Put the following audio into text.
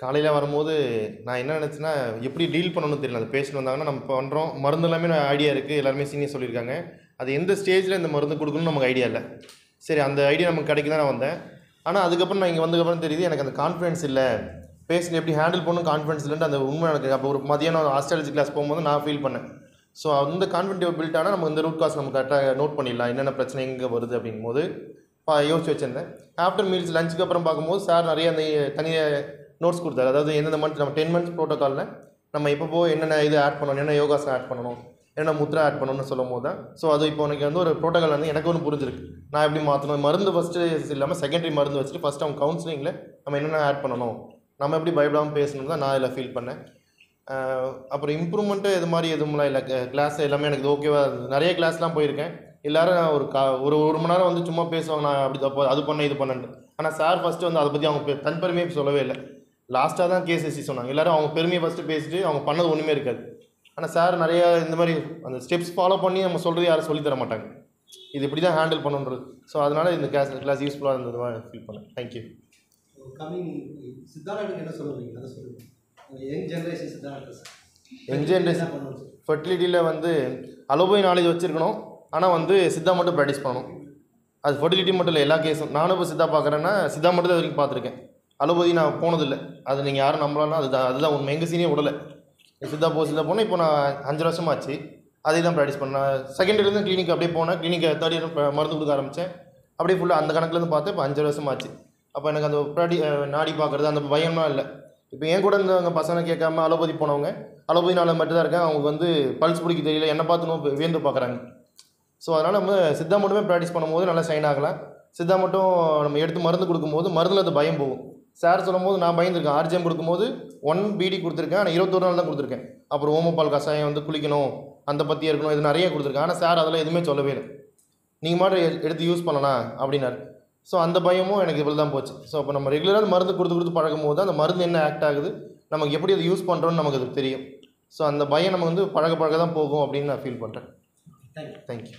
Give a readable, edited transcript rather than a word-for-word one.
காலையில் வரும்போது நான் என்ன நினச்சேன்னா எப்படி டீல் பண்ணணும்னு தெரியல. அந்த பேஷண்ட் வந்தாங்கன்னா நம்ம பண்ணுறோம் மருந்து எல்லாமே ஐடியா இருக்குது, எல்லாருமே சீனியர் சொல்லியிருக்காங்க. அது எந்த ஸ்டேஜில் இந்த மருந்து கொடுக்கணும்னு நமக்கு ஐடியா இல்லை. சரி, அந்த ஐடியா நமக்கு கிடைக்கு தான் நான் வந்தேன். ஆனால் அதுக்கப்புறம் நான் இங்கே வந்ததுக்கப்புறம் தெரியுது எனக்கு அந்த கான்ஃபிடன்ஸ் இல்லை, பேஷண்ட் எப்படி ஹேண்டில் பண்ணணும் கான்ஃபிடன்ஸ் இல்லைன்ட்டு அந்த உண்மை எனக்கு அப்போ ஒரு மதியானம் ஆஸ்ட்ராலஜி கிளாஸ் போகும்போது நான் ஃபீல் பண்ணேன். ஸோ அந்த கான்ஃபிடென்ட் பில்ட் ஆனால் நம்ம இந்த ரூட் காஸ் நம்ம கரெக்டாக நோட் பண்ணிடலாம், என்னென்ன பிரச்சனை எங்கே வருது அப்படிங்கும்போது யோசிச்சு வச்சுருந்தேன். ஆஃப்டர் மீல்ஸ் லஞ்சுக்கு அப்புறம் பார்க்கும்போது சார் நிறைய அந்த தனியாக நோட்ஸ் கொடுத்தாரு. அதாவது எந்தெந்த மந்த் நம்ம 10 months ப்ரோட்டோக்காலில் நம்ம இப்போ என்னென்ன இது ஆட் பண்ணணும், என்னென்ன யோகாசனம் ஆட் பண்ணணும், என்னென்ன முத்ரா ஆட் பண்ணணும்னு சொல்லும் போது தான் ஸோ அது இப்போ எனக்கு வந்து ஒரு ப்ரோட்டோக்கால் வந்து எனக்கு ஒன்று புரிஞ்சிருக்கு. நான் எப்படி மாற்றணும், மருந்து ஃபஸ்ட்டு இல்லாமல் செகண்டரி மருந்து வச்சுட்டு ஃபஸ்ட்டு அவங்க கவுன்சிலிங்கில் நம்ம என்னென்ன ஆட் பண்ணணும், நம்ம எப்படி பயப்படாமல் பேசணும் தான் நான் இதில் ஃபீல் பண்ணேன். அப்புறம் இம்ப்ரூவ்மெண்ட்டு இது மாதிரி எதுவும்லாம் இல்லை. கிளாஸ் எல்லாமே எனக்கு ஓகேவா இருந்தது. நிறைய கிளாஸ்லாம் போயிருக்கேன். எல்லோரும் ஒரு மணி நேரம் வந்து சும்மா பேசுவாங்க, நான் அப்படி தப்போ அது பண்ணேன் இது பண்ணேன்ட்டு. ஆனால் சார் ஃபஸ்ட்டு வந்து அதை பற்றி அவங்க தன் பெருமையை சொல்லவே இல்லை. லாஸ்ட்டாக தான் கேஸ் சொன்னாங்க. எல்லோரும் அவங்க பெருமையை ஃபஸ்ட்டு பேசிட்டு அவங்க பண்ணது ஒன்றுமே இருக்காது. ஆனால் சார் நிறையா இந்த மாதிரி அந்த ஸ்டெப்ஸ் ஃபாலோ பண்ணி நம்ம சொல்கிறது யாரும் சொல்லித்தர மாட்டாங்க, இது இப்படி தான் ஹேண்டில் பண்ணுன்றது. ஸோ அதனால் இந்த கிளாஸ் யூஸ்ஃபுல்லாக இருந்தது ஃபீல் பண்ணேன். தேங்க்யூ. கமிங் சித்தார்த்துக்கு என்ன சொல்லுவீங்க, அதை சொல்லுங்கள். யங் ஜென்ரேஷன் சித்தார்த்தஸ் யங் ஜென்ரேஷன் ஃபர்டிலிட்டியில் வந்து அலோபதி நாலேஜ் வச்சுருக்கணும். ஆனால் வந்து சித்தா மட்டும் ப்ராக்டிஸ் பண்ணணும். அது ஃபர்டிலிட்டி மட்டும் இல்லை, எல்லா கேஸும். நானும் இப்போ சித்தா பார்க்குறேன்னா சித்தா மட்டும் தான் வரைக்கும் பார்த்துருக்கேன். அலோபதி நான் போனதில்லை. அது நீங்கள் யாரும் நம்பலாம், அதுதான் உண்மை. எங்கள் சீனியர் விடலை. சித்தா போனேன். இப்போ நான் 5 வருஷம் ஆச்சு அதே தான் ப்ராக்டிஸ் பண்ணேன். செகண்ட் இயர்லேருந்து கிளினிக் அப்படியே போனேன். கிளினிக் 3rd year மருந்து கொடுக்க ஆரம்பித்தேன். அப்படியே ஃபுல்லாக அந்த கணக்குலேருந்து பார்த்தேன். இப்போ 5 வருஷம் ஆச்சு. அப்போ எனக்கு அந்த நாடி பார்க்குறது அந்த பயம்லாம் இல்லை. இப்போ என் கூட இருந்தவங்க பசங்க கேட்காம அலோபதி போனவங்க அலோபதினால மட்டும் தான் இருக்கேன். அவங்க வந்து பல்ஸ் பிடிக்க தெரியல, என்ன பார்த்து வியந்து பார்க்குறாங்க. ஸோ அதனால் நம்ம சித்தா மட்டுமே ப்ராக்டிஸ் பண்ணும்போது நல்லா ஷைன் ஆகலாம். சித்தா மட்டும் நம்ம எடுத்து மருந்து கொடுக்கும்போது மருந்தில் அது பயம் போகும். சார் சொல்லும் போது நான் பயந்துருக்கேன். ஆர்ஜிஎம் கொடுக்கும்போது 1 BD கொடுத்துருக்கேன், ஆனால் 21 நாள் தான் கொடுத்துருக்கேன். அப்புறம் ஓமப்பால் கஷாயம் வந்து குளிக்கணும், அந்த பற்றி இருக்கணும், இது நிறைய கொடுத்துருக்கேன். ஆனால் சார் அதெல்லாம் எதுவுமே சொல்லவே இல்லை. நீங்கள் மட்டும் எடுத்து யூஸ் பண்ணலாம் அப்படின்னாரு. ஸோ அந்த பயமும் எனக்கு இவ்வளோ தான் போச்சு. ஸோ அப்போ நம்ம ரெகுலராக மருந்து கொடுத்து பழகும் போது அந்த மருந்து என்ன ஆக்ட் ஆகுது, நமக்கு எப்படி அதை யூஸ் பண்ணுறோன்னு நமக்கு அது தெரியும். ஸோ அந்த பயம் நம்ம வந்து பழக தான் போகும் அப்படின்னு நான் ஃபீல் பண்ணுறேன். தேங்க்யூ.